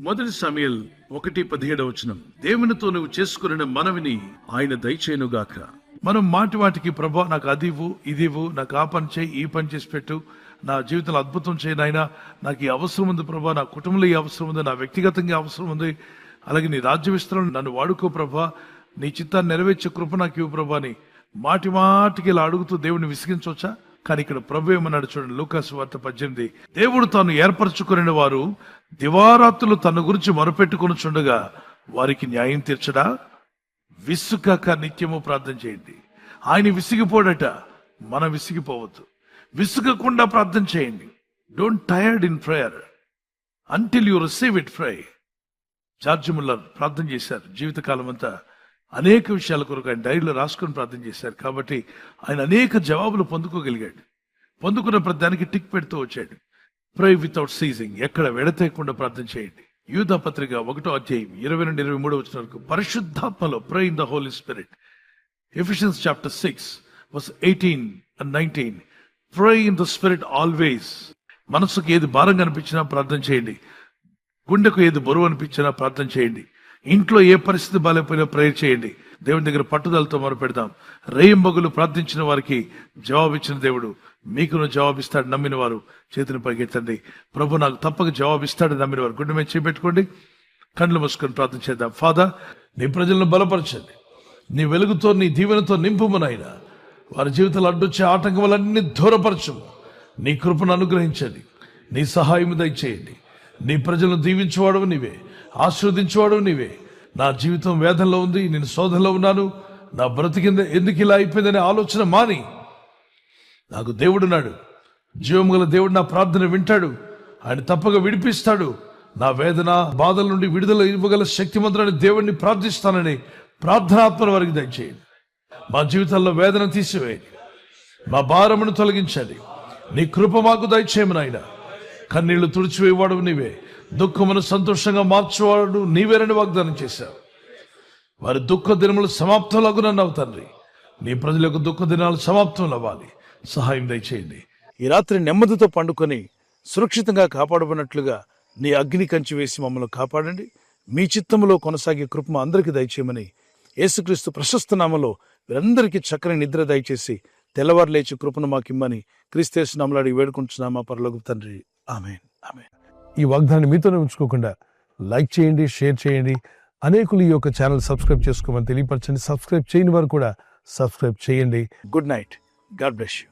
మొదటి సమూయేలు 1:17 దేవునితో నువ్వు చేసుకున్న మనవిని ఆయన దయచేయునుగాక. మనం మాటికి ప్రభా నాకు అదివ్వు ఇదివ్వు, నాకు ఆ పని చేయి ఈ పని చేసి పెట్టు, నా జీవితంలో అద్భుతం చేయను ఆయన, నాకు ఈ అవసరం ఉంది ప్రభా, నా కుటుంబంలో ఈ అవసరం ఉంది, నా వ్యక్తిగతంగా అవసరం ఉంది, అలాగే నీ రాజ్య విస్తరణ నన్ను వాడుకో ప్రభా, నీ చిత్తాన్ని నెరవేర్చే కృప నాకు ఇవ్వు ప్రభా అని మాటికి ఇలా అడుగుతూ దేవుడిని విసిగించవచ్చా? కానీ ఇక్కడ ప్రభు ఏమన్నాడు చూడండి, లూకాసు వార్త 18. దేవుడు తాను ఏర్పరచుకుని వారు దివారాత్రులు తన గురించి మొరపెట్టుకుని చుండగా వారికి న్యాయం తీర్చడా? విసుగక నిత్యము ప్రార్థన చేయండి. ఆయన విసిగిపోడట, మనం విసిగిపోవద్దు. విసుగకుండా ప్రార్థన చేయండి. Don't tired in prayer until you receive it. Fry George Muller ప్రార్థన చేశారు జీవితకాలం అంతా. అనేక విషయాల కొరకు ఆయన డైరీలో రాసుకొని ప్రార్థన చేశారు. కాబట్టి ఆయన అనేక జవాబులు పొందుకోగలిగాడు. పొందుకున్న ప్రతి దానికి టిక్ పెడుతూ వచ్చాడు. ప్రే వితౌట్ సీజింగ్, ఎక్కడ వెడతేయకుండా ప్రార్థన చేయండి. యూదా పత్రిక 1:20-23 వరకు పరిశుద్ధాత్మలో pray in the Holy Spirit. Ephesians chapter 6:18-19 pray in the spirit always. మనసుకు ఏది భారంగా అనిపించినా ప్రార్థన చేయండి. గుండెకు ఏది బరువు అనిపించినా ప్రార్థన చేయండి. ఇంట్లో ఏ పరిస్థితి బాగాలేకపోయినా ప్రేయర్ చేయండి. దేవుని దగ్గర పట్టుదలతో మొరపెడదాం. రేయింబగులు ప్రార్థించిన వారికి జవాబిచ్చిన దేవుడు మీకును జవాబిస్తాడు. నమ్మిన వారు చేతిని పైకెత్తండి. ప్రభు నాకు తప్పక జవాబిస్తాడు నమ్మిన వారు గుండె మీద చేపెట్టుకోండి. కళ్ళు మూసుకొని ప్రార్థన చేద్దాం. ఫాదర్, నీ ప్రజలను బలపరచండి. నీ వెలుగుతో నీ దీవెనతో నింపుమనైనా వారి జీవితాలు అడ్డొచ్చే ఆటంకములన్నీ దూరపరచము. నీ కృపను అనుగ్రహించండి. నీ సహాయం దయచేయండి. నీ ప్రజలను దీవించేవాడు నీవే, ఆశీర్వదించేవాడు నీవే. నా జీవితం వేదనలో ఉంది, నేను శోధనలో ఉన్నాను, నా బ్రతికింద ఎందుకు ఇలా అయిపోయిందనే ఆలోచన మాని, నాకు దేవుడున్నాడు, జీవం గల దేవుడు నా ప్రార్థన వింటాడు, ఆయన తప్పక విడిపిస్తాడు, నా వేదన బాధల నుండి విడుదల ఇవ్వగల శక్తిమంతుడని దేవుడిని ప్రార్థిస్తానని ప్రార్థనాత్మల వారికి దయచేయండి. మా జీవితాల్లో వేదన తీసివేయండి, మా భారమును తొలగించండి. నీ కృప మాకు దయచేయమని ఆయన. కన్నీళ్లు తుడిచివేవాడు నీవే, దుఃఖమును సంతోషంగా మార్చేవాడు నీవేరని వాగ్దానం చేశావు. వారి దుఃఖ దినములు సమాప్తంలాగునన్నావు తండ్రి. నీ ప్రజల యొక్క దుఃఖ దినాలు సమాప్తం అవ్వాలి. సహాయం దయచేయండి. ఈ రాత్రి నెమ్మదితో పండుకొని సురక్షితంగా కాపాడబడినట్లుగా నీ అగ్ని కంచి వేసి మమ్మల్ని కాపాడండి. మీ చిత్తములో కొనసాగే కృప అందరికీ దయచేయమని యేసుక్రీస్తు ప్రశస్త నామములో వీరందరికీ చక్కని నిద్ర దయచేసి తెల్లవారు లేచి కృపను మాకిమ్మని క్రీస్తు నామములో అడిగి వేడుకుంటున్నామా పరలోక తండ్రి. ఆమేన్, ఆమేన్. ఈ వాగ్దానాన్ని మీతోనే ఉంచుకోకుండా లైక్ చేయండి, షేర్ చేయండి. అనేకులు ఈ యొక్క ఛానల్ సబ్స్క్రైబ్ చేసుకోమని తెలియపరచండి. సబ్స్క్రైబ్ చేయని వారు కూడా సబ్స్క్రైబ్ చేయండి. Good night. God bless you.